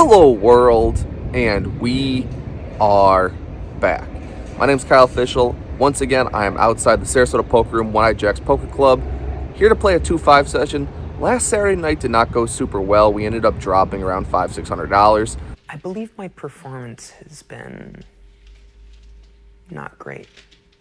Hello world, and we are back. My name's Kyle Fischl. Once again, I am outside the Sarasota Poker Room, One Eye Jacks Poker Club, here to play a 2-5 session. Last Saturday night did not go super well. We ended up dropping around $500-600. I believe my performance has been not great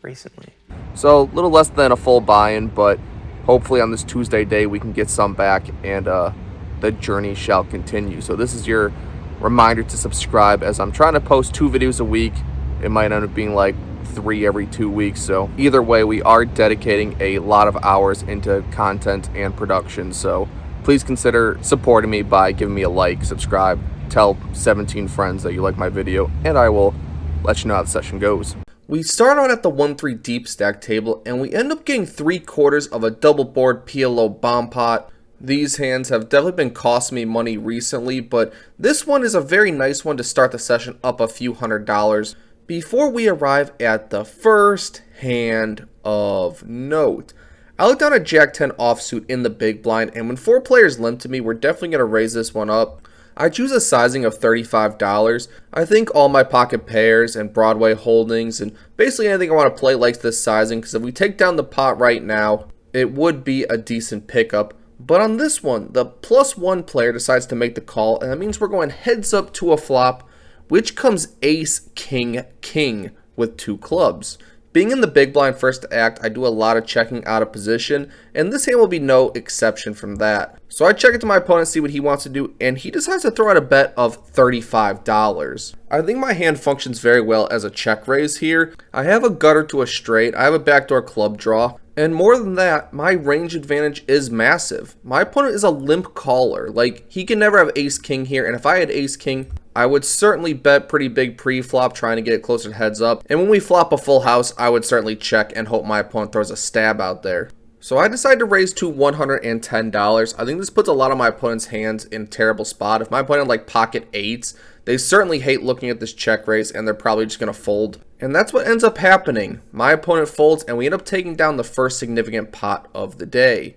recently. So a little less than a full buy-in, but hopefully on this Tuesday day we can get some back and the journey shall continue. So this is your reminder to subscribe, as I'm trying to post 2 videos a week. It might end up being like 3 every 2 weeks. So either way, we are dedicating a lot of hours into content and production. So please consider supporting me by giving me a like, subscribe, tell 17 friends that you like my video, and I will let you know how the session goes. We start out at the 1-3 deep stack table, and we end up getting 3/4 of a double board PLO bomb pot. These hands have definitely been costing me money recently, but this one is a very nice one to start the session up a few $100s before we arrive at the first hand of note. I look down at Jack 10 offsuit in the big blind, and when 4 players limp to me, we're definitely going to raise this one up. I choose a sizing of $35. I think all my pocket pairs and Broadway holdings and basically anything I want to play likes this sizing, because if we take down the pot right now, it would be a decent pickup. But on this one, the +1 player decides to make the call, and that means we're going heads up to a flop, which comes ace, king, king with 2 clubs. Being in the big blind first to act, I do a lot of checking out of position, and this hand will be no exception from that. So I check it to my opponent, see what he wants to do, and he decides to throw out a bet of $35. I think my hand functions very well as a check raise here. I have a gutter to a straight, I have a backdoor club draw, and more than that, my range advantage is massive. My opponent is a limp caller. Like, he can never have ace king here, and if I had ace king, I would certainly bet pretty big pre-flop, trying to get it closer to heads up. And when we flop a full house, I would certainly check and hope my opponent throws a stab out there. So I decided to raise to $110. I think this puts a lot of my opponent's hands in a terrible spot. If my opponent like pocket 8s, they certainly hate looking at this check raise, and they're probably just going to fold. And that's what ends up happening. My opponent folds, and we end up taking down the first significant pot of the day.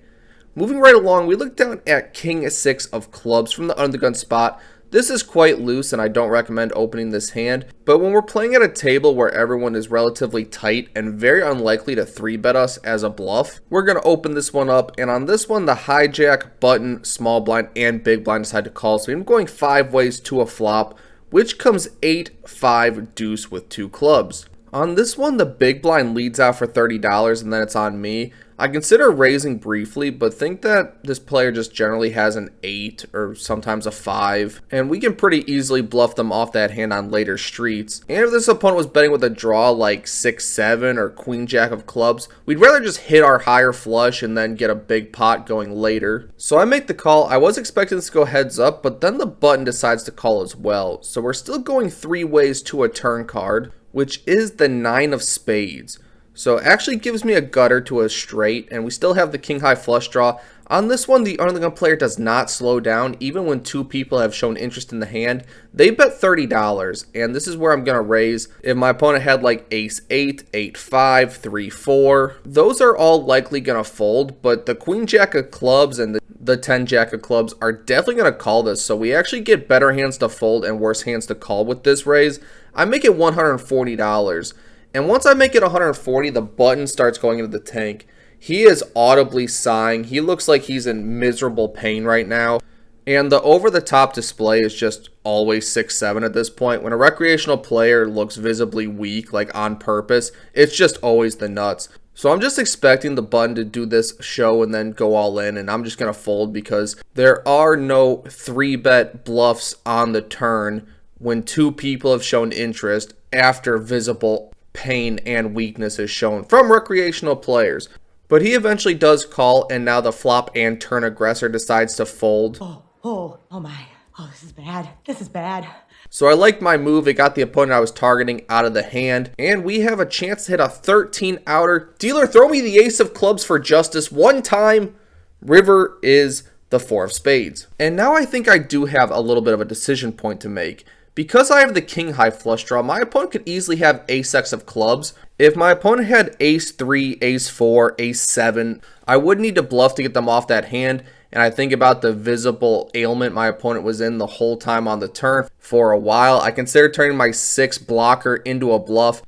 Moving right along, we look down at king 6 of clubs from the under the gun spot. This is quite loose, and I don't recommend opening this hand, but when we're playing at a table where everyone is relatively tight and very unlikely to 3-bet us as a bluff, we're going to open this one up, and on this one, the hijack, button, small blind, and big blind decide to call, so I'm going 5 ways to a flop, which comes 8-5 deuce with 2 clubs. On this one, the big blind leads out for $30, and then it's on me. I consider raising briefly, but think that this player just generally has an 8 or sometimes a 5, and we can pretty easily bluff them off that hand on later streets. And if this opponent was betting with a draw like 6-7 or queen jack of clubs, we'd rather just hit our higher flush and then get a big pot going later. So I make the call. I was expecting this to go heads up, but then the button decides to call as well. So we're still going 3 ways to a turn card, which is the 9 of spades. So it actually gives me a gutter to a straight, and we still have the king high flush draw. On this one, the under the gun player does not slow down, even when 2 people have shown interest in the hand. They bet $30, and this is where I'm going to raise. If my opponent had like ace 8, 8-5, 3-4, those are all likely going to fold, but the queen jack of clubs and the 10 jack of clubs are definitely going to call this, so we actually get better hands to fold and worse hands to call with this raise. I make it $140. And once I make it 140, the button starts going into the tank. He is audibly sighing. He looks like he's in miserable pain right now. And the over-the-top display is just always 6-7 at this point. When a recreational player looks visibly weak, like on purpose, it's just always the nuts. So I'm just expecting the button to do this show and then go all in, and I'm just going to fold because there are no 3-bet bluffs on the turn when 2 people have shown interest after visible pain and weakness is shown from recreational players. But he eventually does call, and now the flop and turn aggressor decides to fold. Oh my. Oh, this is bad. This is bad. So I liked my move. It got the opponent I was targeting out of the hand, and we have a chance to hit a 13 outer. Dealer, throw me the ace of clubs for justice one time. River is the 4 of spades. And now I think I do have a little bit of a decision point to make. Because I have the king high flush draw, my opponent could easily have ace-x of clubs. If my opponent had ace 3, ace 4, ace 7, I would need to bluff to get them off that hand. and I think about the visible ailment my opponent was in the whole time on the turn for a while, I considered turning my 6 blocker into a bluff.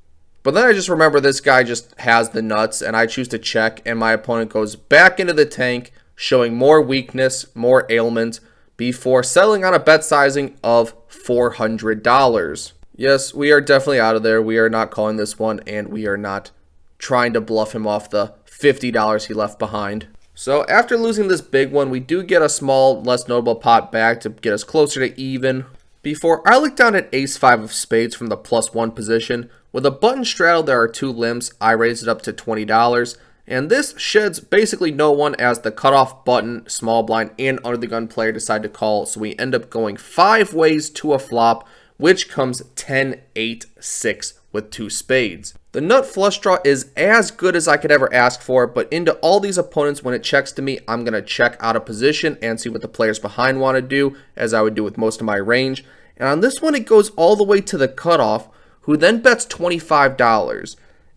But then I just remember this guy just has the nuts, and I choose to check, and my opponent goes back into the tank, showing more weakness, more ailment, before settling on a bet sizing of $400. Yes, we are definitely out of there. We are not calling this one, and we are not trying to bluff him off the $50 he left behind. So after losing this big one, we do get a small, less notable pot back to get us closer to even. Before I look down at ace-5 of spades from the +1 position. With a button straddle, there are 2 limps. I raise it up to $20. And this sheds basically no one as the cutoff button, small blind, and under the gun player decide to call. So we end up going 5 ways to a flop, which comes 10-8-6 with 2 spades. The nut flush draw is as good as I could ever ask for, but into all these opponents, when it checks to me, I'm going to check out of position and see what the players behind want to do, as I would do with most of my range. And on this one, it goes all the way to the cutoff, who then bets $25.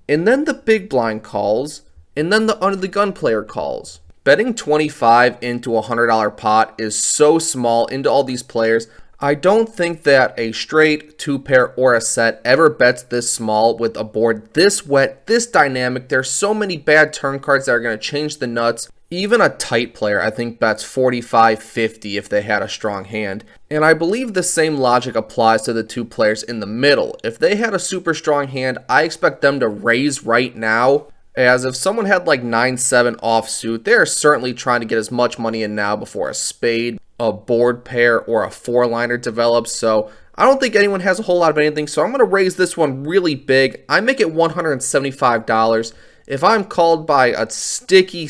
And then the big blind calls, and then the under the gun player calls. Betting 25 into a $100 pot is so small into all these players. I don't think that a straight, 2-pair, or a set ever bets this small with a board this wet, this dynamic. There's so many bad turn cards that are going to change the nuts. Even a tight player, I think, bets 45-50 if they had a strong hand. And I believe the same logic applies to the 2 players in the middle. If they had a super strong hand, I expect them to raise right now. As if someone had like 9-7 offsuit, they are certainly trying to get as much money in now before a spade, a board pair, or a 4-liner develops. So I don't think anyone has a whole lot of anything. So I'm going to raise this one really big. I make it $175. If I'm called by a sticky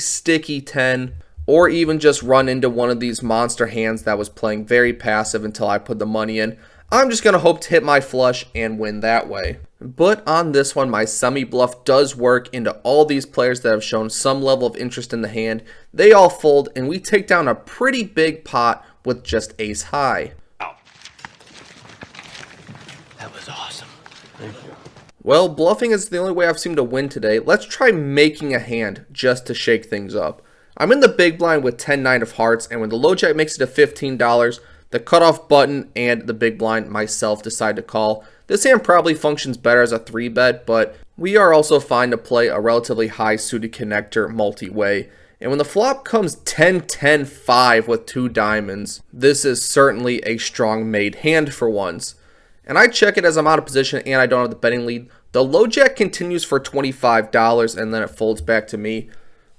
10, or even just run into one of these monster hands that was playing very passive until I put the money in, I'm just going to hope to hit my flush and win that way. But on this one, my semi-bluff does work into all these players that have shown some level of interest in the hand. They all fold, and we take down a pretty big pot with just ace high. Wow. That was awesome. Thank you. Well, bluffing is the only way I've seemed to win today. Let's try making a hand just to shake things up. I'm in the big blind with 10-9 of hearts, and when the low jack makes it to $15, the cutoff button and the big blind myself decide to call. This hand probably functions better as a 3-bet, but we are also fine to play a relatively high suited connector multi-way. And when the flop comes 10-10-5 with 2 diamonds, this is certainly a strong made hand for once. And I check it as I'm out of position and I don't have the betting lead. The low jack continues for $25 and then it folds back to me.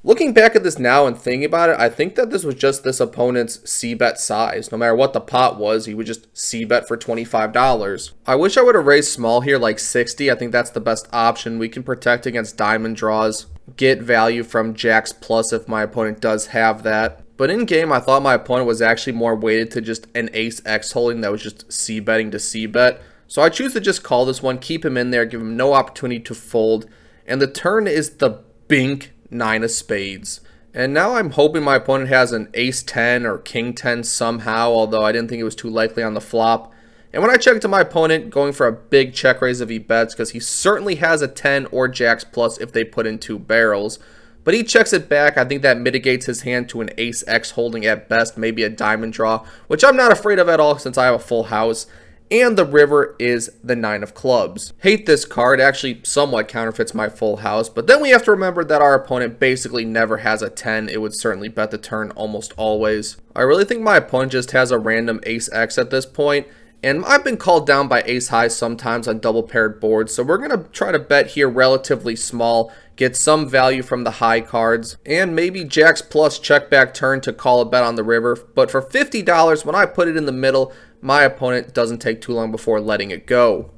Looking back at this now and thinking about it, I think that this was just this opponent's c-bet size. No matter what the pot was, he would just c-bet for $25. I wish I would have raised small here, like 60. I think that's the best option. We can protect against diamond draws, get value from jacks plus if my opponent does have that. But in game, I thought my opponent was actually more weighted to just an ace X holding that was just c-betting to c-bet. So I choose to just call this one, keep him in there, give him no opportunity to fold. And the turn is the bink 9 of spades. And now I'm hoping my opponent has an ace 10 or king 10 somehow, although I didn't think it was too likely on the flop. And when I check to my opponent, going for a big check raise if he bets, because he certainly has a 10 or jacks plus if they put in 2 barrels. But he checks it back. I think that mitigates his hand to an ace X holding at best, maybe a diamond draw, which I'm not afraid of at all since I have a full house. And the river is the 9 of clubs. Hate this card, actually somewhat counterfeits my full house, but then we have to remember that our opponent basically never has a 10. It would certainly bet the turn almost always. I really think my opponent just has a random ace X at this point, and I've been called down by ace high sometimes on double paired boards, so we're going to try to bet here relatively small, get some value from the high cards, and maybe jacks plus check back turn to call a bet on the river. But for $50, when I put it in the middle, my opponent doesn't take too long before letting it go.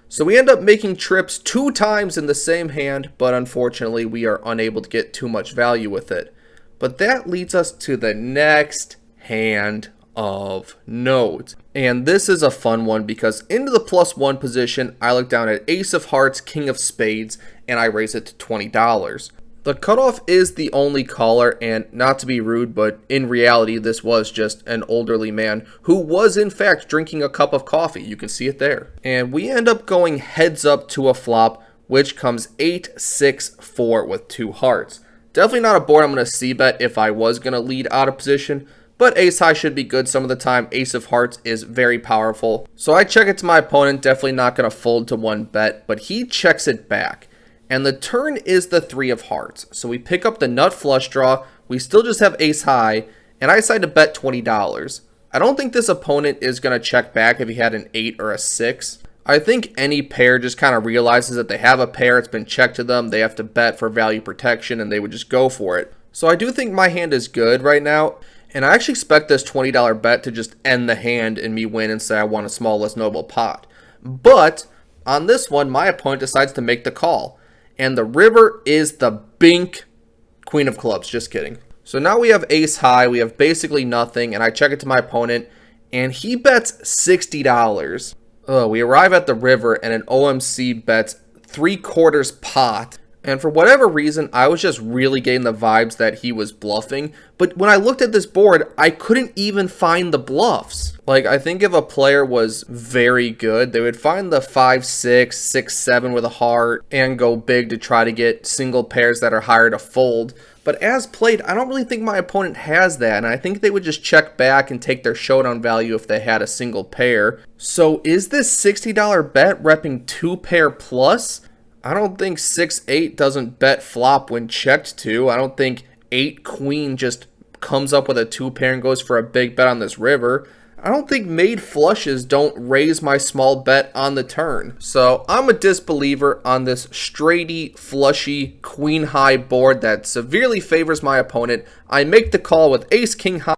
So we end up making trips 2 times in the same hand, but unfortunately we are unable to get too much value with it. But that leads us to the next hand of note. And this is a fun one because into the +1 position, I look down at ace of hearts, king of spades, and I raise it to $20. The cutoff is the only caller, and not to be rude, but in reality, this was just an elderly man who was in fact drinking a cup of coffee. You can see it there. And we end up going heads up to a flop, which comes 8-6-4 with 2 hearts. Definitely not a board I'm going to c-bet if I was going to lead out of position, but ace high should be good some of the time. Ace of hearts is very powerful. So I check it to my opponent, definitely not going to fold to one bet, but he checks it back. And the turn is the 3 of hearts. So we pick up the nut flush draw, we still just have ace high, and I decide to bet $20. I don't think this opponent is going to check back if he had an 8 or a 6. I think any pair just kind of realizes that they have a pair, it's been checked to them, they have to bet for value protection, and they would just go for it. So I do think my hand is good right now, and I actually expect this $20 bet to just end the hand and me win and say I want a small less noble pot. But on this one, my opponent decides to make the call, and the river is the bink queen of clubs. Just kidding. So now we have ace high, we have basically nothing, and I check it to my opponent, and he bets $60. We arrive at the river, and an OMC bets 3/4 pot. And for whatever reason, I was just really getting the vibes that he was bluffing. But when I looked at this board, I couldn't even find the bluffs. Like, I think if a player was very good, they would find the 5-6, 6-7 with a heart, and go big to try to get single pairs that are higher to fold. But as played, I don't really think my opponent has that, and I think they would just check back and take their showdown value if they had a single pair. So is this $60 bet repping 2 pair plus? I don't think 6-8 doesn't bet flop when checked to. I don't think 8 queen just comes up with a 2 pair and goes for a big bet on this river. I don't think made flushes don't raise my small bet on the turn. So I'm a disbeliever on this straighty, flushy, queen high board that severely favors my opponent. I make the call with ace king high.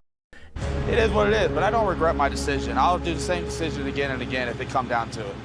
It is what it is, but I don't regret my decision. I'll do the same decision again and again if it come down to it.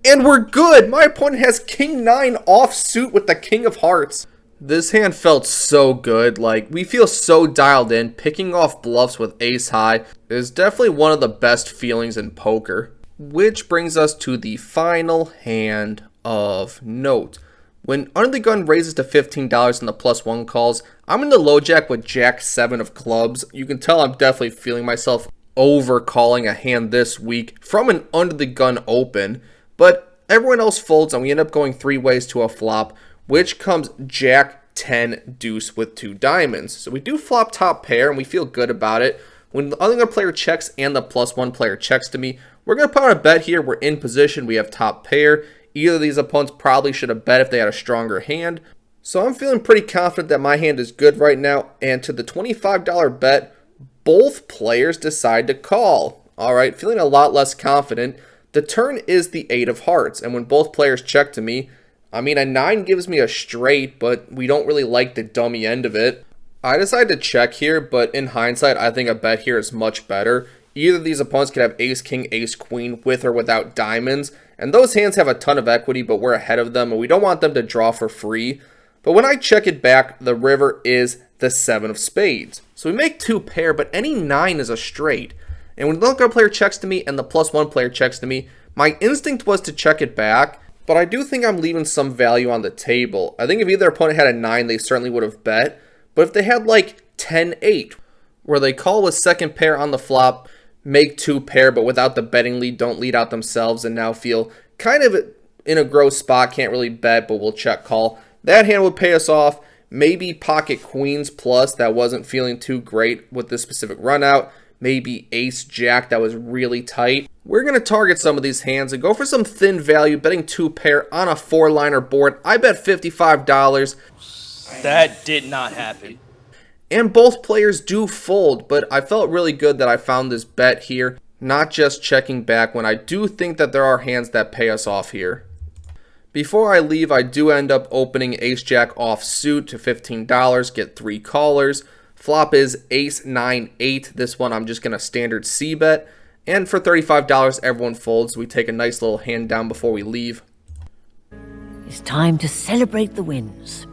And we're good. My opponent has king 9 offsuit with the king of hearts. This hand felt so good. Like, we feel so dialed in. Picking off bluffs with ace high is definitely one of the best feelings in poker. Which brings us to the final hand of note. When under the gun raises to $15 and the +1 calls, I'm in the low jack with jack 7 of clubs. You can tell I'm definitely feeling myself over calling a hand this week from an under the gun open. But everyone else folds and we end up going 3 ways to a flop, which comes jack 10 deuce with 2 diamonds. So we do flop top pair and we feel good about it. When the other player checks and the +1 player checks to me, we're going to put on a bet here. We're in position. We have top pair. Either of these opponents probably should have bet if they had a stronger hand. So I'm feeling pretty confident that my hand is good right now. And to the $25 bet, both players decide to call. All right, feeling a lot less confident. The turn is the 8 of hearts. And when both players check to me, I mean, a 9 gives me a straight, but we don't really like the dummy end of it. I decided to check here, but in hindsight, I think a bet here is much better. Either of these opponents could have ace, king, ace, queen with or without diamonds. And those hands have a ton of equity, but we're ahead of them, and we don't want them to draw for free. But when I check it back, the river is the 7 of spades. So we make 2 pair, but any 9 is a straight. And when the other player checks to me and the +1 player checks to me, my instinct was to check it back. But I do think I'm leaving some value on the table. I think if either opponent had a 9, they certainly would have bet. But if they had like 10-8, where they call with second pair on the flop, make 2 pair, but without the betting lead, don't lead out themselves, and now feel kind of in a gross spot, can't really bet, but we'll check call. That hand would pay us off. Maybe pocket queens plus, that wasn't feeling too great with this specific run out. Maybe ace jack, that was really tight. We're going to target some of these hands and go for some thin value, betting 2 pair on a 4-liner board. I bet $55. That did not happen. And both players do fold, but I felt really good that I found this bet here, not just checking back when I do think that there are hands that pay us off here. Before I leave, I do end up opening ace jack offsuit to $15, get 3 callers. Flop is ace 9-8. This one I'm just going to standard C bet. And for $35, everyone folds. We take a nice little hand down before we leave. It's time to celebrate the wins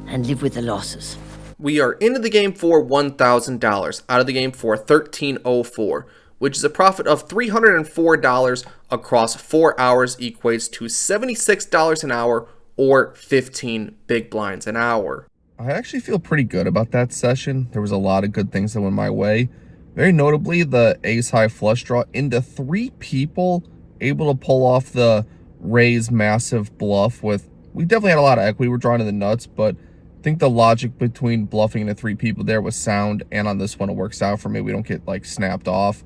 and live with the losses. We are into the game for $1,000, out of the game for $1,304, which is a profit of $304 across 4 hours, equates to $76 an hour or 15 big blinds an hour. I actually feel pretty good about that session. There was a lot of good things that went my way. Very notably, the ace high flush draw into 3 people able to pull off the raise massive bluff with, we definitely had a lot of equity. We're drawing to the nuts, but think the logic between bluffing the 3 people there was sound, and on this one it works out for me. We don't get like snapped off.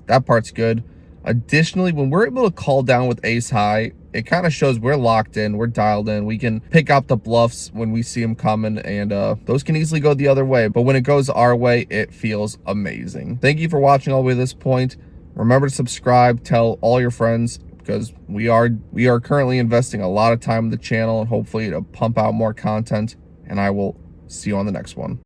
That part's good. Additionally, when we're able to call down with ace high, it kind of shows we're locked in, we're dialed in. We can pick up the bluffs when we see them coming, and those can easily go the other way. But when it goes our way, it feels amazing. Thank you for watching all the way to this point. Remember to subscribe, tell all your friends, because we are currently investing a lot of time in the channel, and hopefully to pump out more content. And I will see you on the next one.